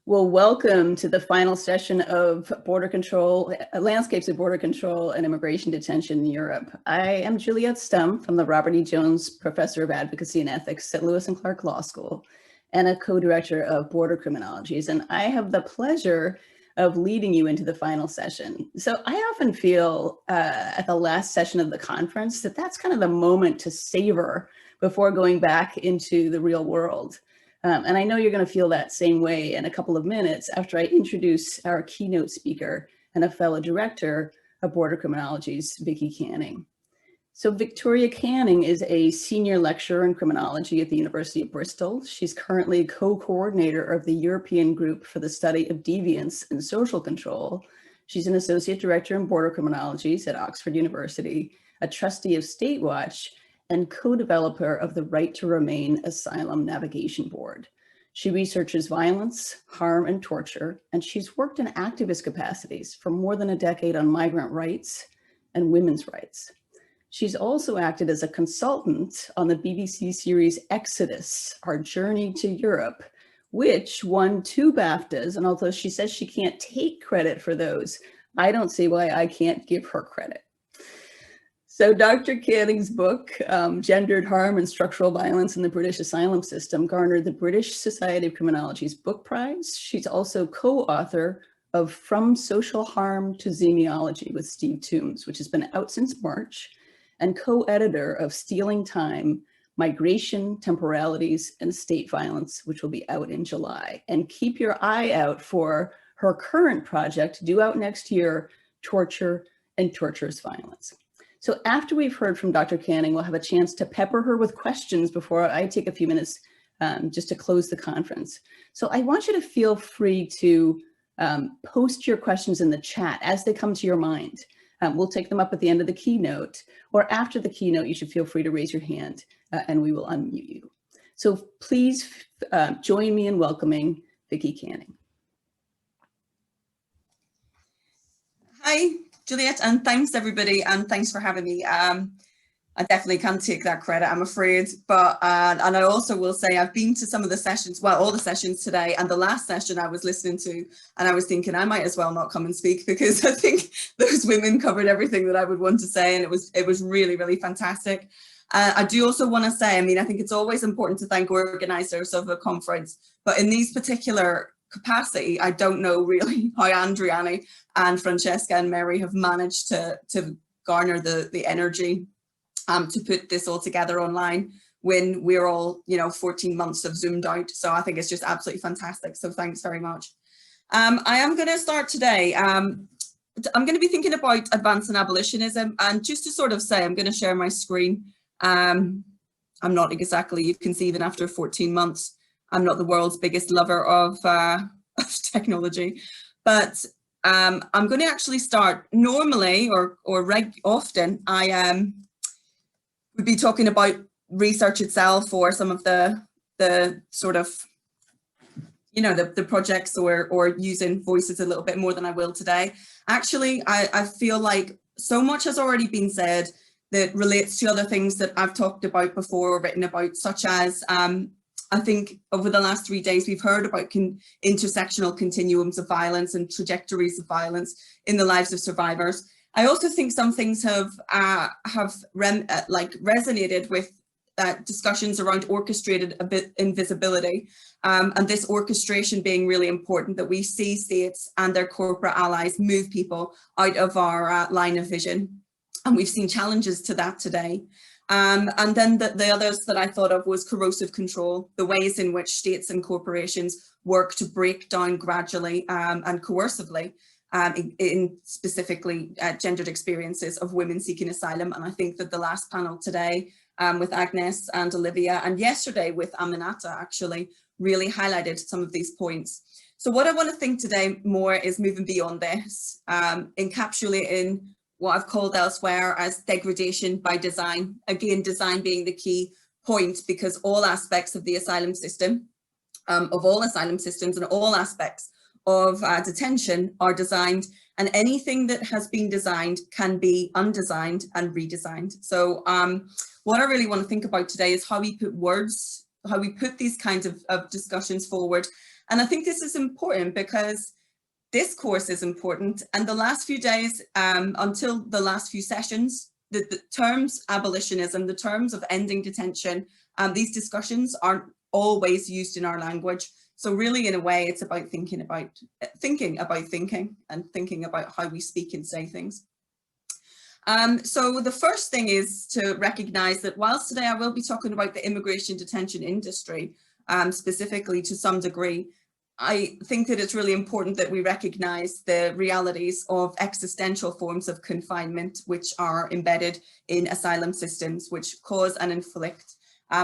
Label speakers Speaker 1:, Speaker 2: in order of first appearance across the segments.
Speaker 1: Well, welcome to the final session of Border Control, Landscapes of Border Control and Immigration Detention in Europe. I am Juliette Stump. I'm the Robert E. Jones Professor of Advocacy and Ethics at Lewis and Clark Law School and a co-director of Border Criminologies. And I have the pleasure of leading you into the final session. So I often feel at the last session of the conference that that's kind of the moment to savor before going back into the real world. And I know you're going to feel that same way in a couple of minutes after I introduce our keynote speaker and a fellow director of Border Criminologies, Vicky Canning. So Victoria Canning is a senior lecturer in criminology at the University of Bristol. She's currently co-coordinator of the European Group for the Study of Deviance and Social Control. She's an associate director in Border Criminologies at Oxford University, a trustee of State Watch, and co-developer of the Right to Remain Asylum Navigation Board. She researches violence, harm, and torture, and she's worked in activist capacities for more than a decade on migrant rights and women's rights. She's also acted as a consultant on the BBC series Exodus, Our Journey to Europe, which won 2 BAFTAs, and although she says she can't take credit for those, I don't see why I can't give her credit. So Dr. Canning's book, Gendered Harm and Structural Violence in the British Asylum System, garnered the British Society of Criminology's Book Prize. She's also co-author of From Social Harm to Xeniology with Steve Toombs, which has been out since March, and co-editor of Stealing Time, Migration, Temporalities, and State Violence, which will be out in July. And keep your eye out for her current project, due out next year, Torture and Torturous Violence. So after we've heard from Dr. Canning, we'll have a chance to pepper her with questions before I take a few minutes just to close the conference. So I want you to feel free to post your questions in the chat as they come to your mind. We'll take them up at the end of the keynote, or after the keynote, you should feel free to raise your hand and we will unmute you. So please join me in welcoming Vicky Canning.
Speaker 2: Hi, Juliette, and thanks everybody, and thanks for having me. I definitely can't take that credit, I'm afraid, but and I also will say I've been to some of the sessions, well, all the sessions today, and the last session I was listening to, and I was thinking I might as well not come and speak because I think those women covered everything that I would want to say, and it was really, really fantastic. I do also want to say, I mean, I think it's always important to thank organisers of a conference, but in these particular capacity, I don't know really how Andriani and Francesca and Mary have managed to garner the energy to put this all together online when we're all, 14 months of zoomed out. So I think it's just absolutely fantastic. So thanks very much. I am going to start today. I'm going to be thinking about advancing abolitionism, and just to sort of say, I'm going to share my screen. I'm not exactly, you can see even after 14 months, I'm not the world's biggest lover of technology, but I'm going to actually start normally or often. I would be talking about research itself or some of the sort of, the projects or using voices a little bit more than I will today. Actually, I feel like so much has already been said that relates to other things that I've talked about before or written about, such as I think over the last 3 days, we've heard about intersectional continuums of violence and trajectories of violence in the lives of survivors. I also think some things have resonated with discussions around orchestrated invisibility, and this orchestration being really important, that we see states and their corporate allies move people out of our line of vision. And we've seen challenges to that today. And then the others that I thought of was corrosive control, the ways in which states and corporations work to break down gradually and coercively in specifically gendered experiences of women seeking asylum. And I think that the last panel today with Agnes and Olivia, and yesterday with Aminata, actually really highlighted some of these points. So what I want to think today more is moving beyond this, encapsulating what I've called elsewhere as degradation by design. Again, design being the key point, because all aspects of the asylum system, of all asylum systems and all aspects of detention are designed, and anything that has been designed can be undesigned and redesigned. So what I really want to think about today is how we put words, how we put these kinds of discussions forward, And I think this is important because discourse is important. And the last few days, until the last few sessions, the terms abolitionism, the terms of ending detention, these discussions aren't always used in our language. So really, in a way, it's about thinking about thinking and thinking about how we speak and say things. So the first thing is to recognize that whilst today I will be talking about the immigration detention industry, specifically to some degree, I think that it's really important that we recognize the realities of existential forms of confinement, which are embedded in asylum systems, which cause and inflict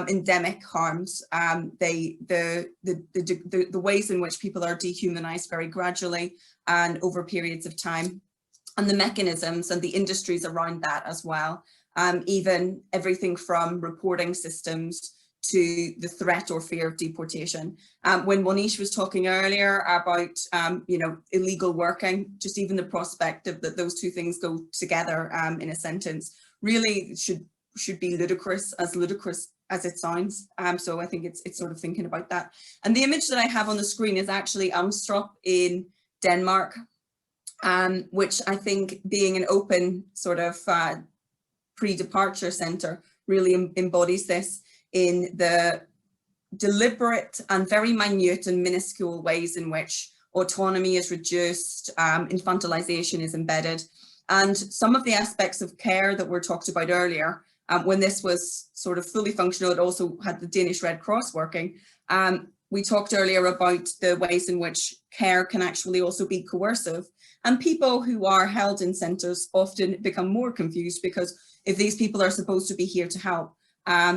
Speaker 2: endemic harms. The ways in which people are dehumanized very gradually and over periods of time, and the mechanisms and the industries around that as well. Even everything from reporting systems to the threat or fear of deportation. When Monish was talking earlier about, illegal working, just even the prospect of that those two things go together in a sentence really should be ludicrous as it sounds. So I think it's sort of thinking about that. And the image that I have on the screen is actually Amstrup in Denmark, which I think, being an open sort of pre-departure centre, really embodies this in the deliberate and very minute and minuscule ways in which autonomy is reduced, infantilization is embedded, and some of the aspects of care that were talked about earlier. When this was sort of fully functional, it also had the Danish Red Cross working. We talked earlier about the ways in which care can actually also be coercive, and people who are held in centres often become more confused, because if these people are supposed to be here to help,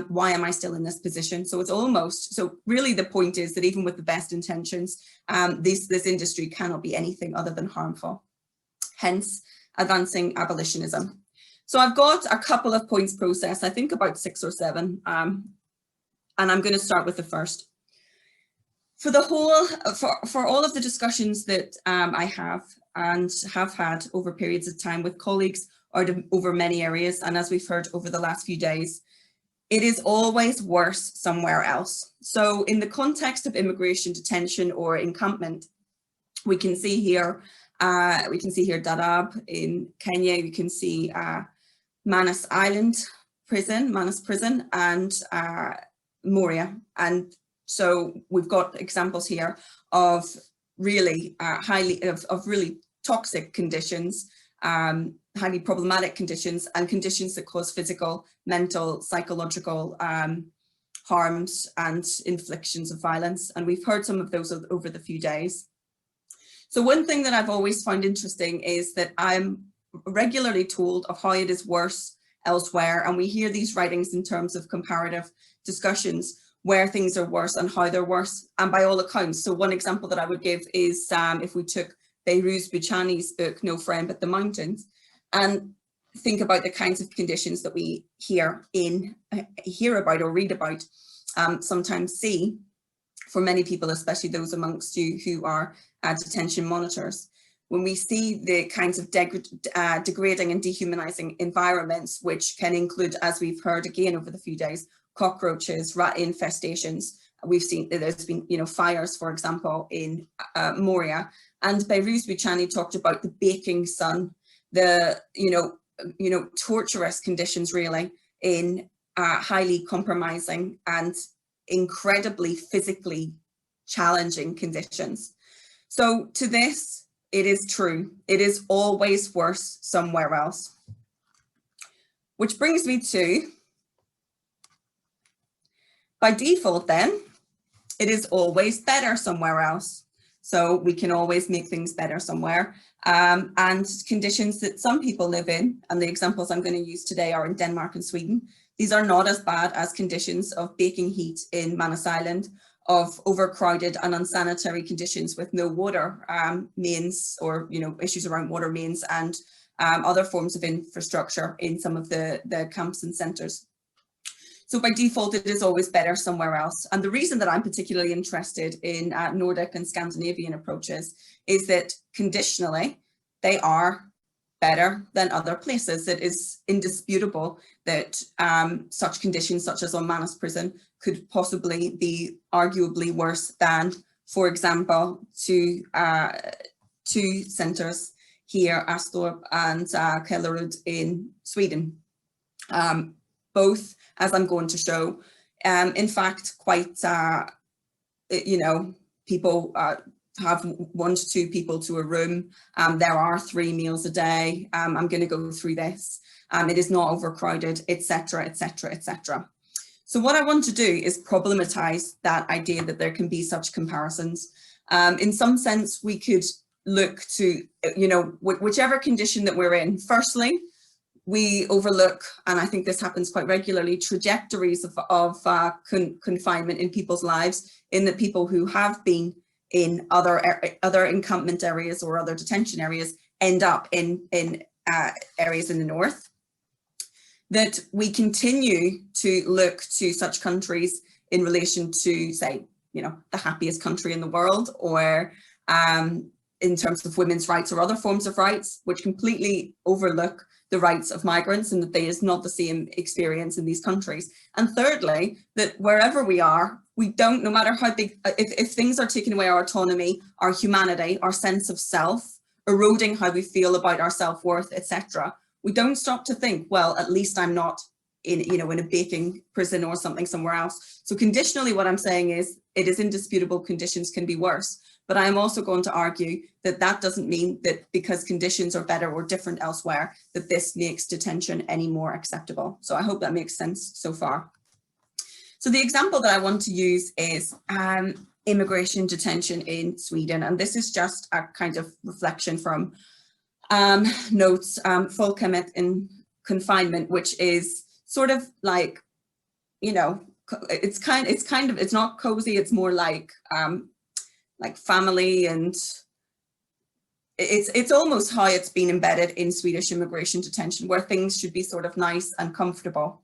Speaker 2: why am I still in this position? So it's almost, so really the point is that even with the best intentions, this industry cannot be anything other than harmful, hence advancing abolitionism. So I've got a couple of points processed, I think about 6 or 7, and I'm going to start with the first. For the whole, for all of the discussions that I have and have had over periods of time with colleagues or over many areas, and as we've heard over the last few days, it is always worse somewhere else. So in the context of immigration detention or encampment, we can see here Dadaab in Kenya. We can see Manus Prison, and Moria. And so we've got examples here of really really toxic conditions, highly problematic conditions, and conditions that cause physical, mental, psychological harms and inflictions of violence. And we've heard some of those over the few days. So one thing that I've always found interesting is that I'm regularly told of how it is worse elsewhere. And we hear these writings in terms of comparative discussions where things are worse and how they're worse, and by all accounts. So one example that I would give is if we took Behrouz Boochani's book, No Friend But the Mountains, and think about the kinds of conditions that we hear about or read about, sometimes see, for many people, especially those amongst you who are detention monitors. When we see the kinds of degrading and dehumanizing environments, which can include, as we've heard again over the few days, cockroaches, rat infestations. We've seen that there's been, fires, for example, in Moria. And Behrouz Boochani talked about the baking sun, the, torturous conditions really in highly compromising and incredibly physically challenging conditions. So to this, it is true. It is always worse somewhere else. Which brings me to, by default then, it is always better somewhere else. So we can always make things better somewhere. And conditions that some people live in, and the examples I'm going to use today are in Denmark and Sweden. These are not as bad as conditions of baking heat in Manus Island, of overcrowded and unsanitary conditions with no water mains, or issues around water mains, and other forms of infrastructure in some of the camps and centres. So by default, it is always better somewhere else. And the reason that I'm particularly interested in Nordic and Scandinavian approaches is that conditionally, they are better than other places. It is indisputable that such conditions, such as on Manus Prison, could possibly be arguably worse than for example, to two centres here, Astorp and Kellerud in Sweden. Both, as I'm going to show, in fact, quite, you know, people have 1 to 2 people to a room. There are 3 meals a day. I'm going to go through this. It is not overcrowded, etc., etc., etc. So what I want to do is problematize that idea that there can be such comparisons. In some sense, we could look to, you know, whichever condition that we're in. Firstly, we overlook, and I think this happens quite regularly, trajectories of confinement in people's lives, in that people who have been in other encampment areas or other detention areas end up in areas in the north. That we continue to look to such countries in relation to, say, you know, the happiest country in the world, or in terms of women's rights or other forms of rights, which completely overlook the rights of migrants, and that there is not the same experience in these countries. And thirdly, that wherever we are, we don't, no matter how big, if things are taking away our autonomy, our humanity, our sense of self, eroding how we feel about our self-worth, etc., we don't stop to think, well, at least I'm not in, you know, in a baking prison or something somewhere else. So conditionally, what I'm saying is, it is indisputable conditions can be worse. But I am also going to argue that that doesn't mean that because conditions are better or different elsewhere, that this makes detention any more acceptable. So I hope that makes sense so far. So the example that I want to use is immigration detention in Sweden. And this is just a kind of reflection from notes, folkhemmet in confinement, which is sort of like, you know, it's not cozy, it's more like family, and it's almost how it's been embedded in Swedish immigration detention, where things should be sort of nice and comfortable,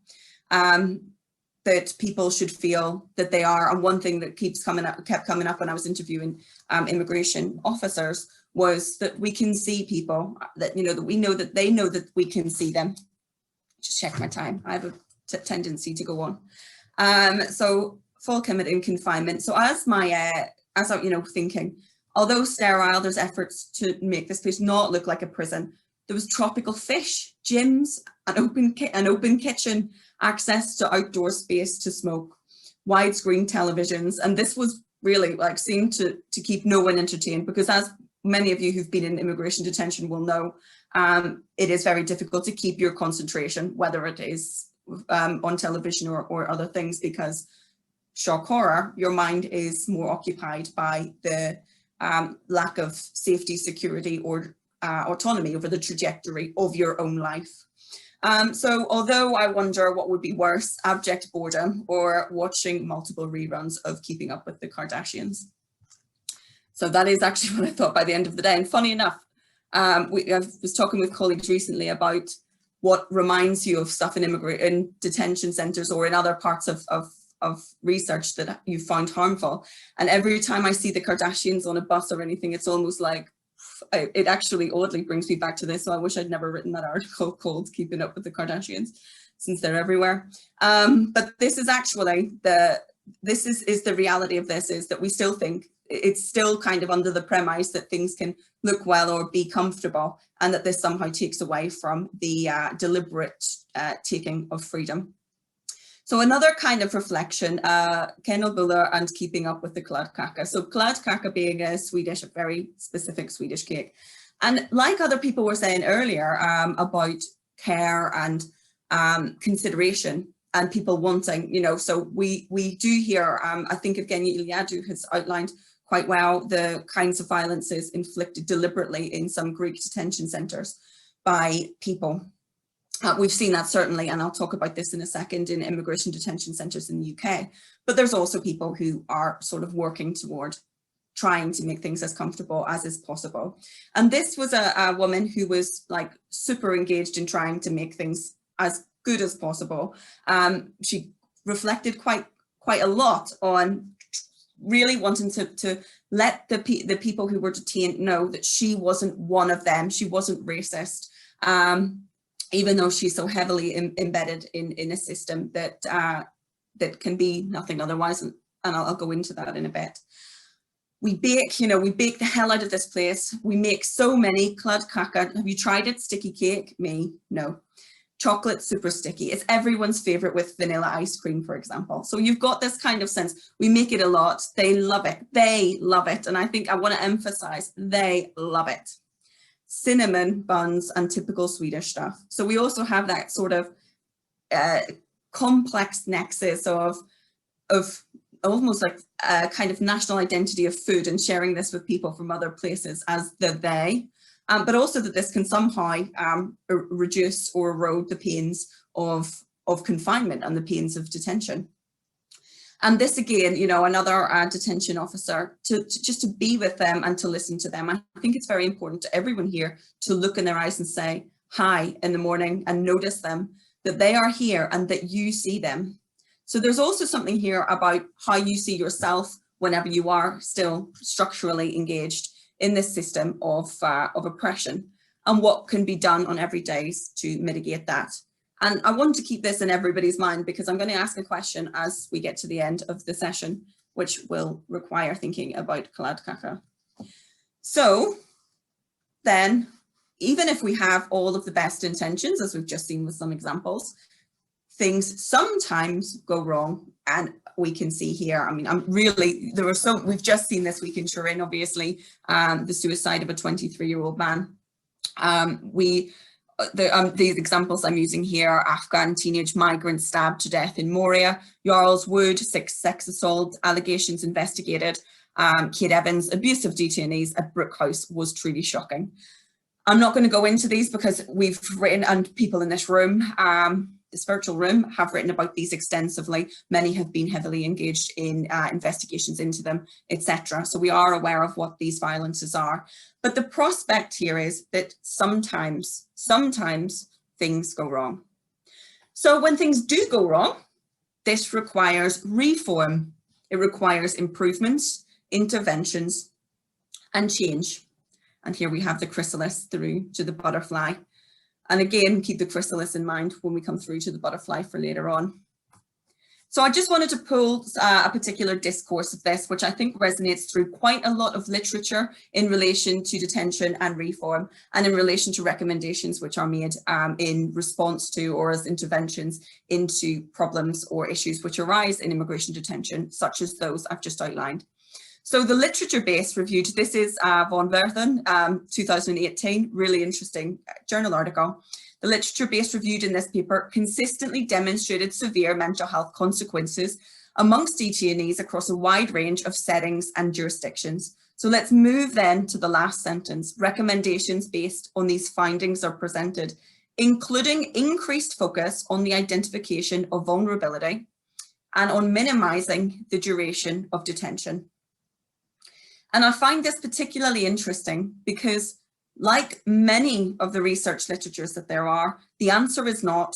Speaker 2: that people should feel that they are. And one thing that kept coming up when I was interviewing immigration officers was that we can see people, that, you know, that we know that they know that we can see them. Just check my time. I have a tendency to go on. So folkhemmet in confinement. So as I'm, you know, thinking, although sterile, there's efforts to make this place not look like a prison. There was tropical fish, gyms, an open kitchen, access to outdoor space to smoke, widescreen televisions, and this was really like seemed to keep no one entertained, because as many of you who've been in immigration detention will know, it is very difficult to keep your concentration, whether it is on television or other things, because shock horror, your mind is more occupied by the lack of safety, security, or autonomy over the trajectory of your own life. So although I wonder what would be worse, abject boredom or watching multiple reruns of Keeping Up with the Kardashians. So that is actually what I thought by the end of the day. And funny enough, I was talking with colleagues recently about what reminds you of stuff in detention centres or in other parts of research that you found harmful. And every time I see the Kardashians on a bus or anything, it's almost like, it actually oddly brings me back to this. So I wish I'd never written that article called Keeping Up with the Kardashians, since they're everywhere. But this is actually this is the reality of this, is that we still think it's still kind of under the premise that things can look well or be comfortable, and that this somehow takes away from the deliberate taking of freedom. So another kind of reflection, Kennelbuller and Keeping Up with the kladdkaka. So kladdkaka being a very specific Swedish cake. And like other people were saying earlier about care and consideration and people wanting, you know, so we do hear, I think Evgeny Iliadou has outlined quite well the kinds of violences inflicted deliberately in some Greek detention centres by people. We've seen that certainly, and I'll talk about this in a second, in immigration detention centres in the UK. But there's also people who are sort of working toward trying to make things as comfortable as is possible. And this was a woman who was like super engaged in trying to make things as good as possible. She reflected quite a lot on really wanting to let the people who were detained know that she wasn't one of them. She wasn't racist. Even though she's so heavily embedded in a system that can be nothing otherwise, and I'll go into that in a bit. we bake, you know, we bake the hell out of this place. We make so many clod caca. Have you tried it? Sticky cake? Me? No. Chocolate, super sticky. It's everyone's favorite with vanilla ice cream, for example. So you've got this kind of sense. We make it a lot. They love it. They love it. And I think I want to emphasize, they love it. Cinnamon buns and typical Swedish stuff. So we also have that sort of complex nexus of almost like a kind of national identity of food and sharing this with people from other places as the they, but also that this can somehow reduce or erode the pains of confinement and the pains of detention. And this again, you know, another detention officer, to just to be with them and to listen to them. I think it's very important to everyone here to look in their eyes and say hi in the morning and notice them, that they are here and that you see them. So there's also something here about how you see yourself whenever you are still structurally engaged in this system of oppression, and what can be done on every days to mitigate that. And I want to keep this in everybody's mind, because I'm going to ask a question as we get to the end of the session, which will require thinking about clod caca. So then, even if we have all of the best intentions, as we've just seen with some examples, things sometimes go wrong. And we can see here, I mean, we've just seen this week in Turin, obviously, the suicide of a 23-year-old man. These examples I'm using here are Afghan teenage migrant stabbed to death in Moria, Jarl's Wood, 6 sex assault allegations investigated, Kate Evans, abuse of detainees at Brook House was truly shocking. I'm not going to go into these because we've written, and people in this room, this virtual room, have written about these extensively. Many have been heavily engaged in investigations into them, etc. So we are aware of what these violences are. But the prospect here is that sometimes things go wrong. So when things do go wrong, this requires reform. It requires improvements, interventions, and change. And here we have the chrysalis through to the butterfly. And again, keep the chrysalis in mind when we come through to the butterfly for later on. So I just wanted to pull a particular discourse of this, which I think resonates through quite a lot of literature in relation to detention and reform, and in relation to recommendations which are made in response to or as interventions into problems or issues which arise in immigration detention, such as those I've just outlined. So the literature-based reviewed, this is Von Werthen, 2018, really interesting journal article. The literature-based reviewed in this paper consistently demonstrated severe mental health consequences amongst detainees across a wide range of settings and jurisdictions. So let's move then to the last sentence. Recommendations based on these findings are presented, including increased focus on the identification of vulnerability and on minimizing the duration of detention. And I find this particularly interesting because, like many of the research literatures that there are, the answer is not,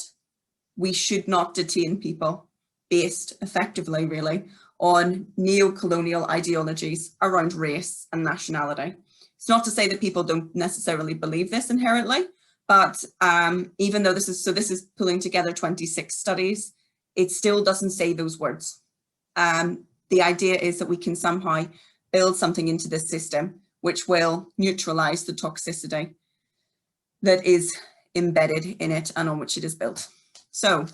Speaker 2: we should not detain people, based effectively, really, on neo-colonial ideologies around race and nationality. It's not to say that people don't necessarily believe this inherently, but even though this is pulling together 26 studies, it still doesn't say those words. The idea is that we can somehow build something into this system which will neutralize the toxicity that is embedded in it and on which it is built. So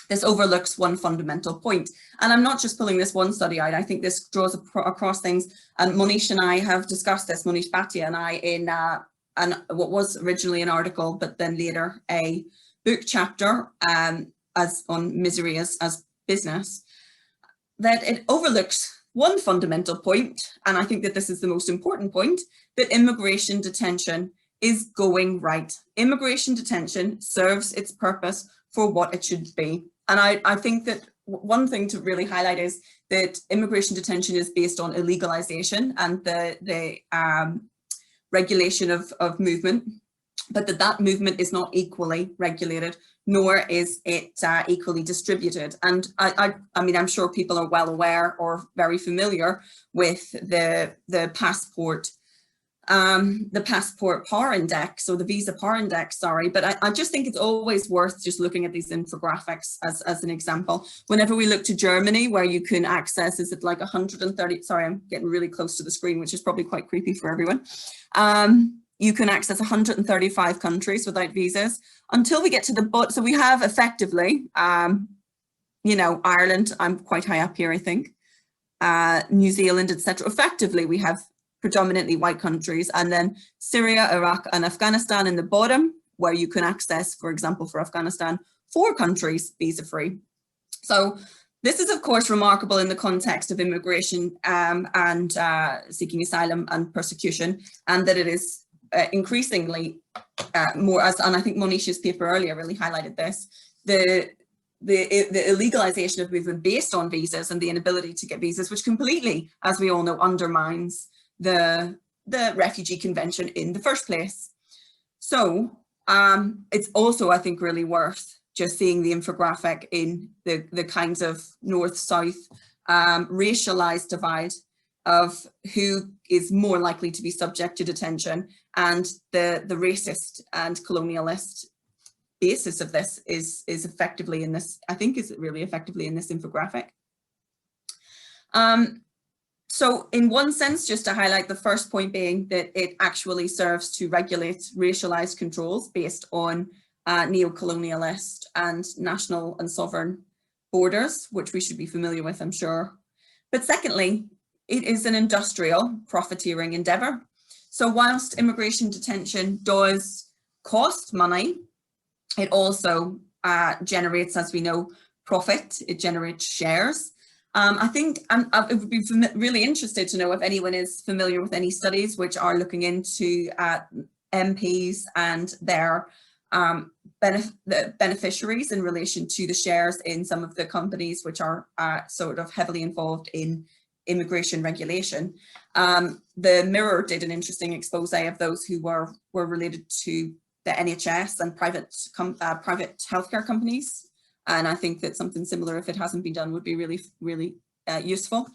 Speaker 2: this overlooks one fundamental point. And I'm not just pulling this one study out, I think this draws across things. And Monish and I have discussed this, Monish, Bhatia and I, in what was originally an article, but then later a book chapter as on misery as business, that it overlooks one fundamental point, and I think that this is the most important point, that immigration detention is going right. Immigration detention serves its purpose for what it should be. And I think that one thing to really highlight is that immigration detention is based on illegalization and the regulation of movement, but that movement is not equally regulated, nor is it equally distributed. And I mean, I'm sure people are well aware or very familiar with the passport the passport power index, or the visa power index, sorry, but I just think it's always worth just looking at these infographics as an example. Whenever we look to Germany, where you can access, is it like 130, sorry, I'm getting really close to the screen, which is probably quite creepy for everyone. You can access 135 countries without visas until we get to the, so we have effectively, you know, Ireland, I'm quite high up here, I think, New Zealand, etc. Effectively, we have predominantly white countries, and then Syria, Iraq and Afghanistan in the bottom, where you can access, for example, for Afghanistan, 4 countries visa-free. So this is, of course, remarkable in the context of immigration and seeking asylum and persecution, and that it is increasingly more, and I think Monisha's paper earlier really highlighted this, the illegalization of movement based on visas and the inability to get visas, which completely, as we all know, undermines the Refugee Convention in the first place. So it's also, I think, really worth just seeing the infographic in the kinds of north-south racialized divide of who is more likely to be subject to detention, and the racist and colonialist basis of this is effectively in this, I think is really effectively in this infographic. So in one sense, just to highlight the first point being that it actually serves to regulate racialized controls based on neo-colonialist and national and sovereign borders, which we should be familiar with, I'm sure. But secondly, it is an industrial profiteering endeavor. So whilst immigration detention does cost money, it also generates, as we know, profit. It generates shares. I think it would be really interested to know if anyone is familiar with any studies which are looking into MPs and their beneficiaries in relation to the shares in some of the companies which are sort of heavily involved in immigration regulation. The Mirror did an interesting expose of those who were related to the NHS and private healthcare companies. And I think that something similar, if it hasn't been done, would be really, really useful.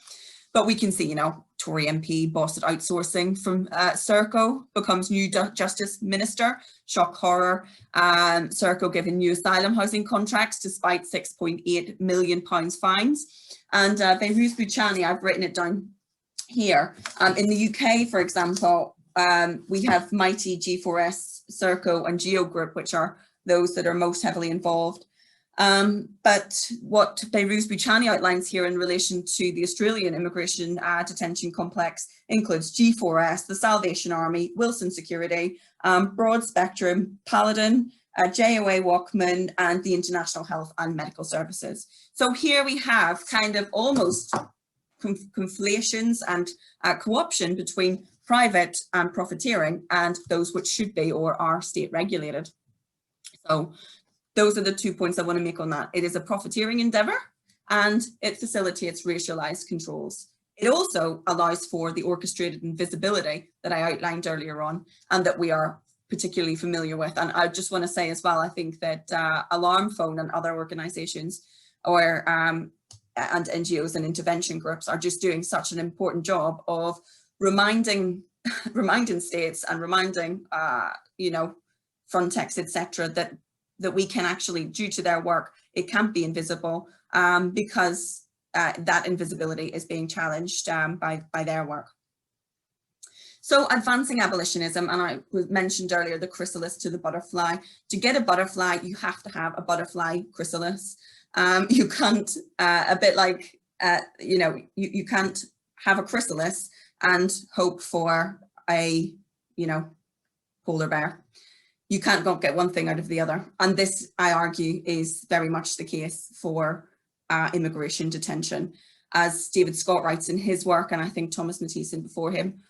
Speaker 2: But we can see, you know, Tory MP bossed outsourcing from Serco, becomes new Justice Minister, shock horror. Serco given new asylum housing contracts despite £6.8 million fines. And Behrouz Bouchani, I've written it down here. In the UK, for example, we have Mighty, G4S, Serco and Geo Group, which are those that are most heavily involved. But what Behrouz Bouchani outlines here in relation to the Australian immigration detention complex includes G4S, the Salvation Army, Wilson Security, Broad Spectrum, Paladin, JOA Walkman, and the International Health and Medical Services. So here we have kind of almost conflations and co-option between private and profiteering and those which should be or are state regulated. So those are the 2 points I want to make on that. It is a profiteering endeavor and it facilitates racialized controls. It also allows for the orchestrated invisibility that I outlined earlier on and that we are particularly familiar with. And I just want to say as well, I think that Alarm Phone and other organizations or and NGOs and intervention groups are just doing such an important job of reminding states and reminding, you know, Frontex, etc., that we can actually, due to their work, it can't be invisible because that invisibility is being challenged by their work. So advancing abolitionism, and I mentioned earlier the chrysalis to the butterfly. To get a butterfly, you have to have a butterfly chrysalis. You can't, a bit like, you know, you can't have a chrysalis and hope for a, you know, polar bear. You can't go get one thing out of the other. And this, I argue, is very much the case for immigration detention. As David Scott writes in his work, and I think Thomas Mathieson before him,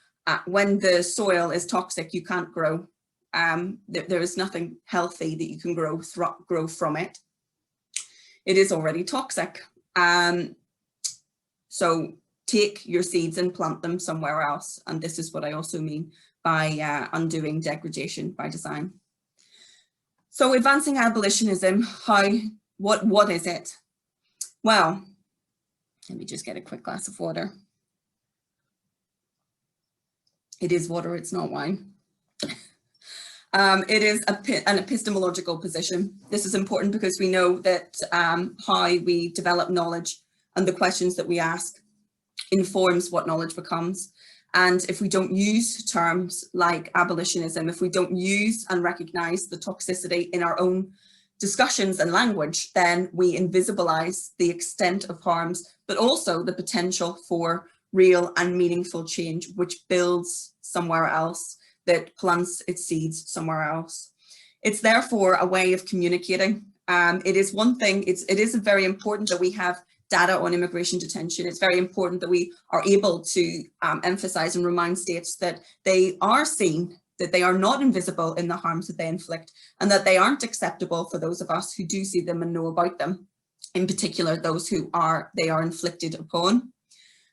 Speaker 2: when the soil is toxic, you can't grow. There is nothing healthy that you can grow from it. It is already toxic. So take your seeds and plant them somewhere else. And this is what I also mean by undoing degradation by design. So advancing abolitionism, what is it? Well, let me just get a quick glass of water. It is water, it's not wine. It is an epistemological position. This is important because we know that how we develop knowledge and the questions that we ask informs what knowledge becomes. And if we don't use terms like abolitionism, if we don't use and recognize the toxicity in our own discussions and language, then we invisibilize the extent of harms, but also the potential for real and meaningful change, which builds somewhere else, that plants its seeds somewhere else. It's therefore a way of communicating. It is one thing, it is very important that we have data on immigration detention. It's very important that we are able to emphasize and remind states that they are seen, that they are not invisible in the harms that they inflict, and that they aren't acceptable for those of us who do see them and know about them, in particular those who they are inflicted upon.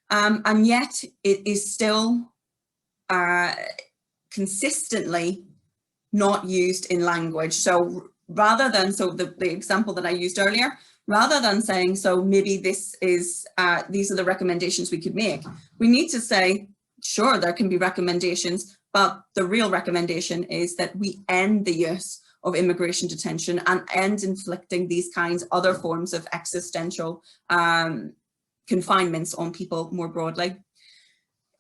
Speaker 2: And yet it is still consistently not used in language. So rather than, the example that I used earlier, rather than saying, so maybe this is, these are the recommendations we could make, we need to say, sure, there can be recommendations, but the real recommendation is that we end the use of immigration detention and end inflicting these kinds, other forms of existential confinements on people more broadly.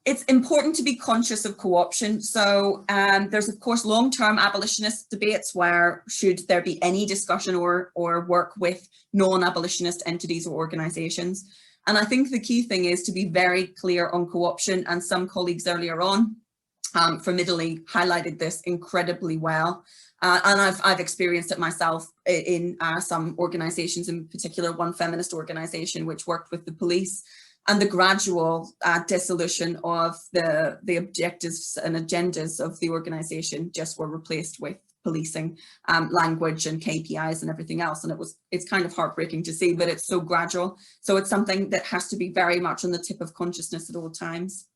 Speaker 2: It's important to be conscious of co-option. So there's of course long-term abolitionist debates where should there be any discussion or work with non-abolitionist entities or organizations. And I think the key thing is to be very clear on co-option, and some colleagues earlier on from Italy highlighted this incredibly well. And I've experienced it myself in some organizations, in particular one feminist organization which worked with the police, and the gradual dissolution of the objectives and agendas of the organization just were replaced with policing language and KPIs and everything else. And it's kind of heartbreaking to see, but it's so gradual. So it's something that has to be very much on the tip of consciousness at all times.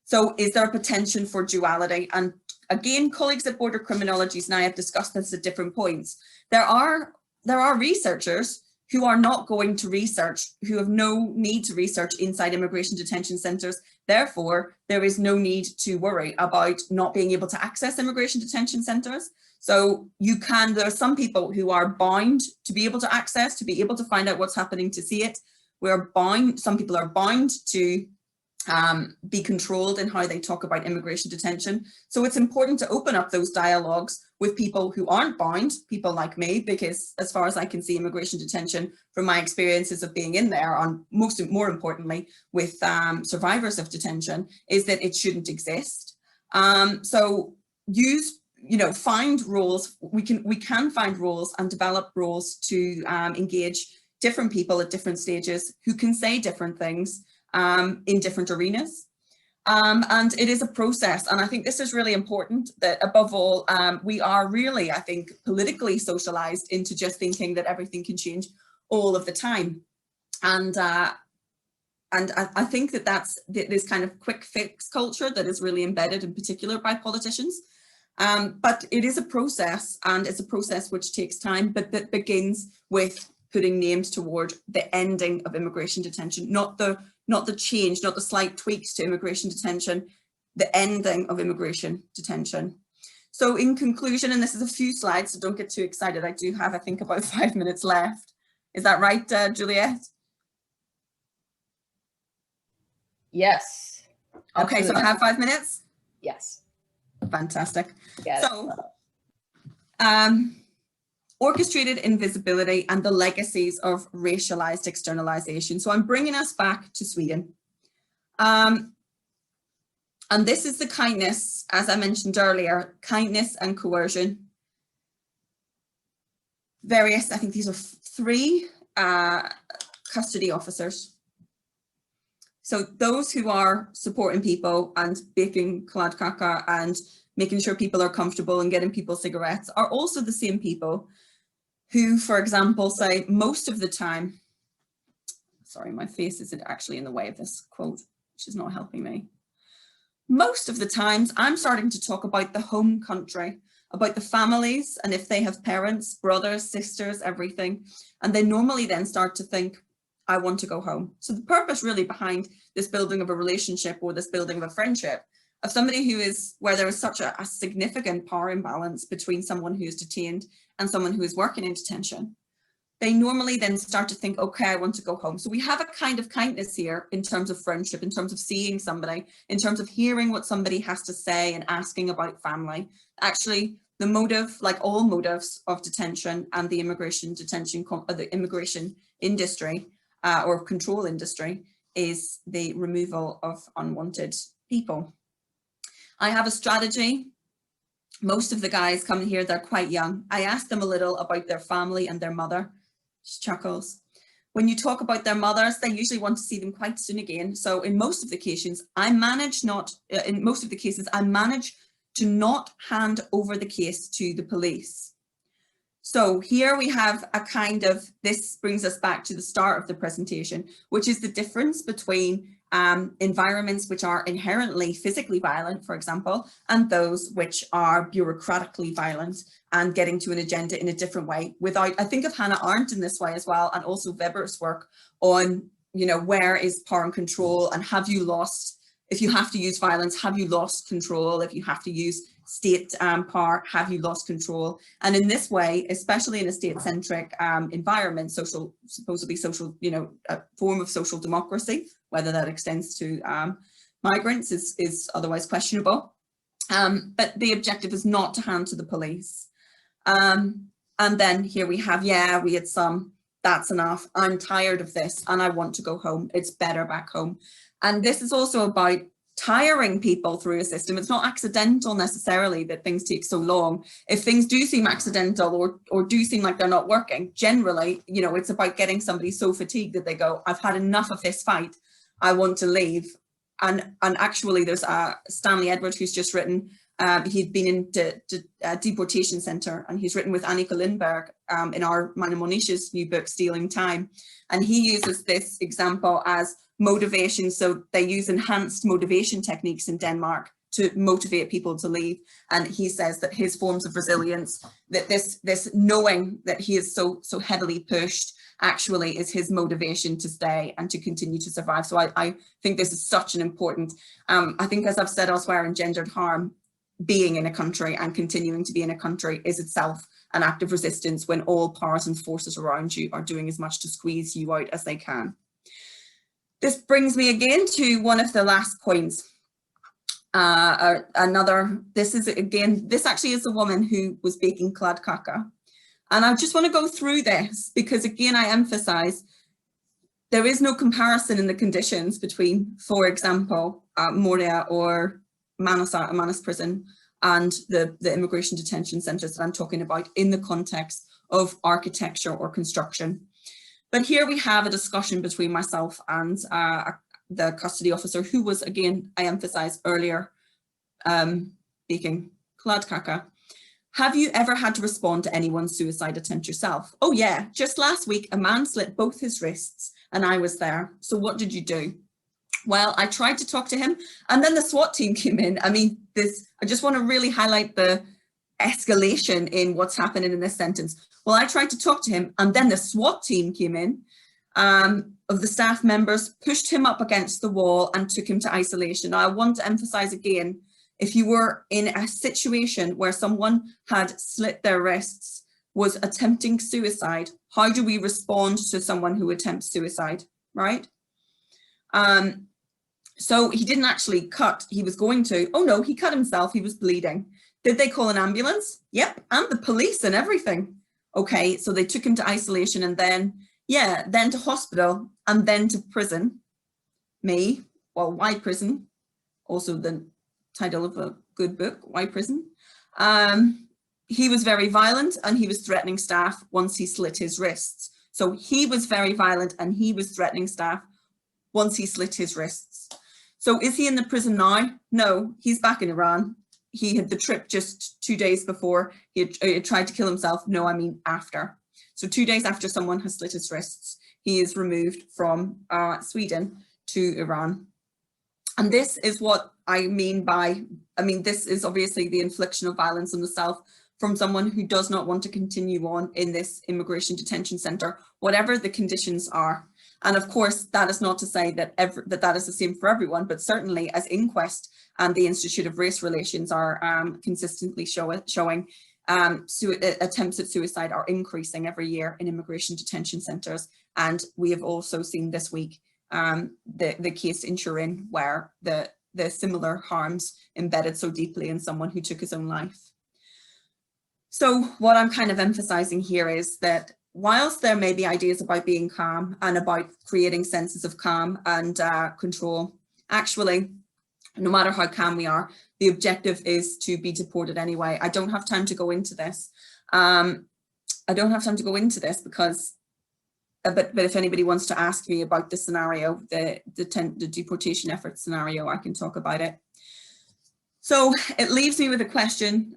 Speaker 2: So is there a potential for duality? And again, colleagues at Border Criminologies and I have discussed this at different points. There are researchers who are not going to research, who have no need to research inside immigration detention centres. Therefore, there is no need to worry about not being able to access immigration detention centres. So there are some people who are bound to be able to access, to be able to find out what's happening, to see it. Some people are bound to be controlled in how they talk about immigration detention. So it's important to open up those dialogues with people who aren't bound, people like me, because as far as I can see, immigration detention, from my experiences of being in there, on more importantly with survivors of detention, is that it shouldn't exist. So find roles. We can find roles and develop roles to engage different people at different stages who can say different things in different arenas. And it is a process. And I think this is really important, that above all, we are really, I think, politically socialized into just thinking that everything can change all of the time. And I think that that's this kind of quick fix culture that is really embedded in particular by politicians. But it is a process, and it's a process which takes time, but that begins with putting names toward the ending of immigration detention, not the change, not the slight tweaks to immigration detention, the ending of immigration detention. So in conclusion, and this is a few slides, so don't get too excited. I do have, I think, about 5 minutes left. Is that right, Juliet?
Speaker 1: Yes.
Speaker 2: Okay, so I have 5 minutes?
Speaker 1: Yes.
Speaker 2: Fantastic.
Speaker 1: Yes.
Speaker 2: So, orchestrated invisibility and the legacies of racialized externalization. So I'm bringing us back to Sweden. And this is the kindness, as I mentioned earlier, kindness and coercion. I think these are 3 custody officers. So those who are supporting people and baking kladdkaka and making sure people are comfortable and getting people cigarettes are also the same people who, for example, say most of the time, sorry, my face isn't actually in the way of this quote, which is not helping me. Most of the times I'm starting to talk about the home country, about the families, and if they have parents, brothers, sisters, everything. And they normally then start to think, I want to go home. So the purpose really behind this building of a relationship or this building of a friendship of somebody who is, where there is such a significant power imbalance between someone who is detained and someone who is working in detention, they normally then start to think, okay, I want to go home. So we have a kind of kindness here in terms of friendship, in terms of seeing somebody, in terms of hearing what somebody has to say and asking about family. Actually, the motive, like all motives of detention and the immigration detention, the immigration industry or control industry, is the removal of unwanted people. I have a strategy. Most of the guys coming here, they're quite young. I asked them a little about their family and their mother. She chuckles. When you talk about their mothers, they usually want to see them quite soon again. So in most of the cases, I manage to not hand over the case to the police. So here we have a kind of, this brings us back to the start of the presentation, which is the difference between environments which are inherently physically violent, for example, and those which are bureaucratically violent and getting to an agenda in a different way. Without, I think of Hannah Arendt in this way as well, and also Weber's work on, you know, where is power and control, and have you lost, if you have to use violence, have you lost control? If you have to use state power, have you lost control? And in this way, especially in a state-centric environment, supposedly social, you know, a form of social democracy, whether that extends to migrants is otherwise questionable. But the objective is not to hand to the police. And then here we have, yeah, we had some, that's enough. I'm tired of this and I want to go home. It's better back home. And this is also about tiring people through a system. It's not accidental necessarily that things take so long. If things do seem accidental or do seem like they're not working, generally, you know, it's about getting somebody so fatigued that they go, I've had enough of this fight, I want to leave. And actually there's Stanley Edward, who's just written, he'd been in a deportation center, and he's written with Annika Lindberg in our Manimonish's new book, Stealing Time. And he uses this example as motivation. So they use enhanced motivation techniques in Denmark to motivate people to leave. And he says that his forms of resilience, that this knowing that he is so heavily pushed actually is his motivation to stay and to continue to survive. So I think this is such an important, I think, as I've said elsewhere, engendered harm, being in a country and continuing to be in a country is itself an act of resistance when all powers and forces around you are doing as much to squeeze you out as they can. This brings me again to one of the last points. This actually is a woman who was baking kladkaka. And I just want to go through this because, again, I emphasize there is no comparison in the conditions between, for example, Moria or Manus prison and the immigration detention centres that I'm talking about in the context of architecture or construction. But here we have a discussion between myself and the custody officer, who was, again, I emphasised earlier, baking kladkaka. Have you ever had to respond to anyone's suicide attempt yourself? Oh yeah, just last week, a man slit both his wrists and I was there. So what did you do? Well, I tried to talk to him and then the SWAT team came in. I mean, I just want to really highlight the escalation in what's happening in this sentence. Well, I tried to talk to him and then the SWAT team came in of the staff members, pushed him up against the wall and took him to isolation. Now, I want to emphasize again, if you were in a situation where someone had slit their wrists, was attempting suicide, how do we respond to someone who attempts suicide, right? So he didn't actually cut, he was going to, oh no, he cut himself, he was bleeding. Did they call an ambulance? Yep, and the police and everything. Okay, so they took him to isolation and then, yeah, then to hospital and then to prison. Well, why prison? Also the title of a good book, Why Prison? He was very violent and he was threatening staff once he slit his wrists. So he was very violent and he was threatening staff once he slit his wrists. So is he in the prison now? No, he's back in Iran. He had the trip just 2 days before. He had tried to kill himself. No, I mean after. So 2 days after someone has slit his wrists, he is removed from Sweden to Iran. And this is what I mean by, this is obviously the infliction of violence on the self from someone who does not want to continue on in this immigration detention centre, whatever the conditions are. And of course, that is not to say that that is the same for everyone, but certainly as Inquest and the Institute of Race Relations are consistently showing, attempts at suicide are increasing every year in immigration detention centres. And we have also seen this week the case in Turin, where the similar harms embedded so deeply in someone who took his own life. So what I'm kind of emphasising here is that whilst there may be ideas about being calm and about creating senses of calm and control, actually, no matter how calm we are, the objective is to be deported anyway. I don't have time to go into this. Because, but if anybody wants to ask me about the scenario, the deportation effort scenario, I can talk about it. So it leaves me with a question.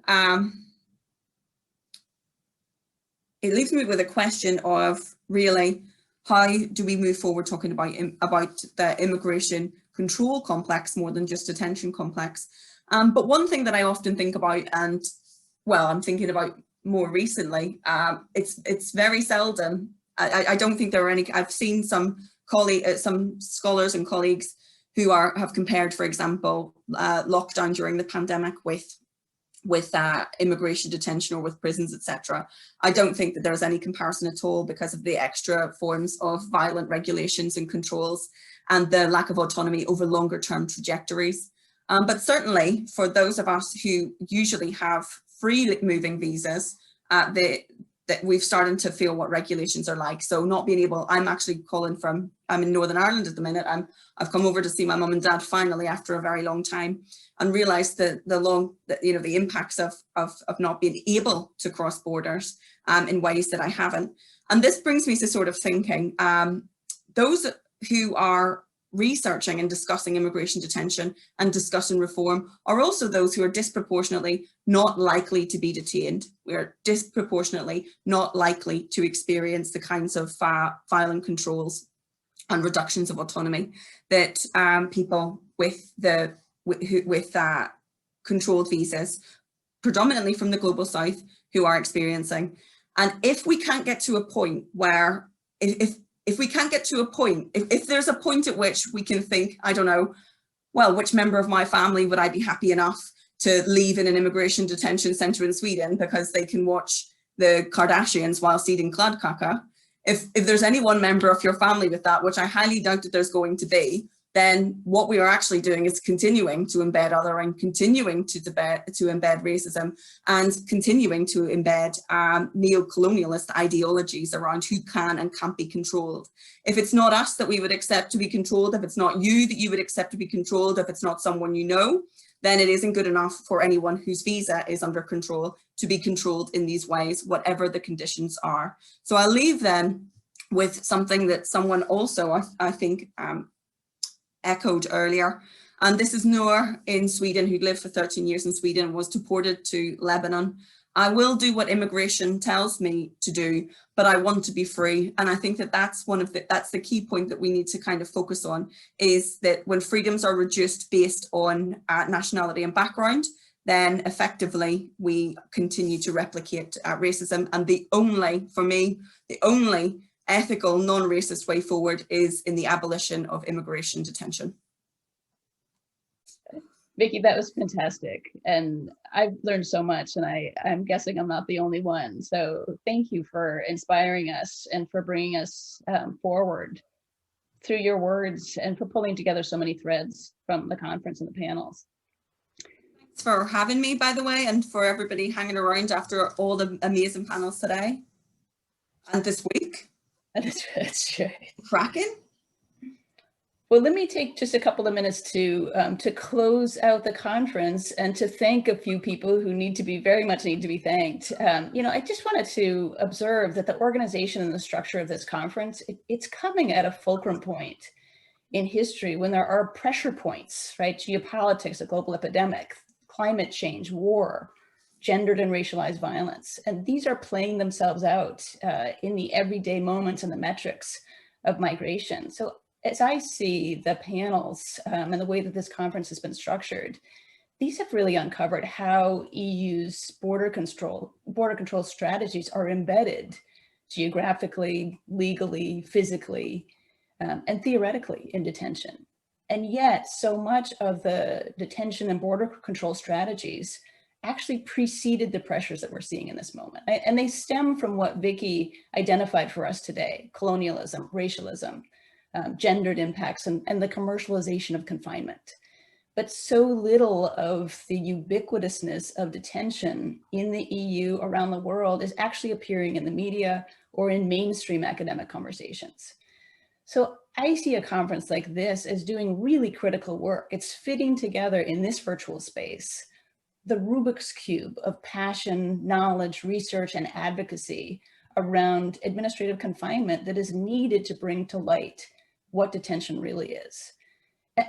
Speaker 2: It leaves me with a question of really, how do we move forward talking about the immigration control complex more than just detention complex? But one thing that I often think about, and well, I'm thinking about more recently, it's very seldom. I don't think there are any. I've seen some scholars and colleagues who have compared, for example, lockdown during the pandemic with immigration detention or with prisons, etc. I don't think that there's any comparison at all because of the extra forms of violent regulations and controls and the lack of autonomy over longer term trajectories. But certainly for those of us who usually have free moving visas, that we've started to feel what regulations are like. So not being able, I'm in Northern Ireland at the minute. I've come over to see my mum and dad finally after a very long time, and realised the impacts of not being able to cross borders in ways that I haven't. And this brings me to sort of thinking, those who are researching and discussing immigration detention and discussing reform are also those who are disproportionately not likely to be detained. We are disproportionately not likely to experience the kinds of violent controls and reductions of autonomy that people with controlled visas, predominantly from the global south, who are experiencing. And if we can't get to a point where, if there's a point at which we can think, I don't know, well, which member of my family would I be happy enough to leave in an immigration detention centre in Sweden because they can watch the Kardashians whilst eating kladdkaka? If there's any one member of your family with that, which I highly doubt that there's going to be, then what we are actually doing is continuing to embed other and continuing to embed racism and continuing to embed neo-colonialist ideologies around who can and can't be controlled. If it's not us that we would accept to be controlled, if it's not you that you would accept to be controlled, if it's not someone you know, then it isn't good enough for anyone whose visa is under control to be controlled in these ways, whatever the conditions are. So I'll leave then with something that someone also, I think, echoed earlier. And this is Noor in Sweden, who lived for 13 years in Sweden, was deported to Lebanon. I will do what immigration tells me to do, but I want to be free. And I think that that's the key point that we need to kind of focus on, is that when freedoms are reduced based on nationality and background, then effectively we continue to replicate racism. And for me, the only ethical, non-racist way forward is in the abolition of immigration detention.
Speaker 3: Vicky, that was fantastic. And I've learned so much, and I'm guessing I'm not the only one. So thank you for inspiring us and for bringing us forward through your words and for pulling together so many threads from the conference and the panels.
Speaker 2: Thanks for having me, by the way, and for everybody hanging around after all the amazing panels today and this week.
Speaker 3: That's right.
Speaker 2: Cracking.
Speaker 3: Well, let me take just a couple of minutes to close out the conference and to thank a few people who very much need to be thanked. I just wanted to observe that the organization and the structure of this conference, it's coming at a fulcrum point in history when there are pressure points, right? Geopolitics, a global epidemic, climate change, war, gendered and racialized violence. And these are playing themselves out in the everyday moments and the metrics of migration. So as I see the panels and the way that this conference has been structured, these have really uncovered how EU's border control strategies are embedded geographically, legally, physically, and theoretically in detention. And yet so much of the detention and border control strategies actually preceded the pressures that we're seeing in this moment. And they stem from what Vicky identified for us today: colonialism, racialism, gendered impacts, and the commercialization of confinement. But so little of the ubiquitousness of detention in the EU around the world is actually appearing in the media or in mainstream academic conversations. So I see a conference like this as doing really critical work. It's fitting together in this virtual space the Rubik's Cube of passion, knowledge, research, and advocacy around administrative confinement that is needed to bring to light what detention really is.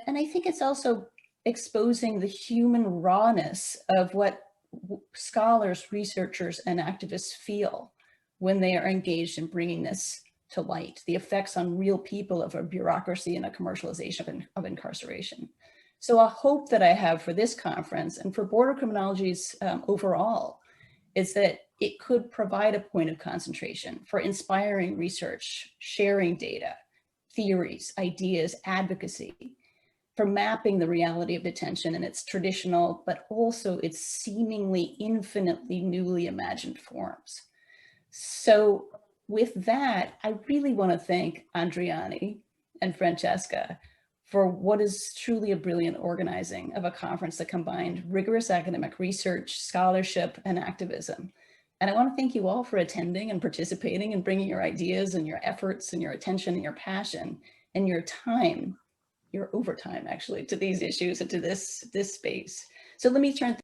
Speaker 3: And I think it's also exposing the human rawness of what scholars, researchers, and activists feel when they are engaged in bringing this to light, the effects on real people of a bureaucracy and a commercialization of incarceration. So a hope that I have for this conference and for border criminologies overall is that it could provide a point of concentration for inspiring research, sharing data, theories, ideas, advocacy, for mapping the reality of detention in its traditional, but also its seemingly infinitely newly imagined forms. So with that, I really want to thank Andriani and Francesca for what is truly a brilliant organizing of a conference that combined rigorous academic research, scholarship, and activism. And I want to thank you all for attending and participating and bringing your ideas and your efforts and your attention and your passion and your time, your overtime actually, to these issues and to this space. So let me turn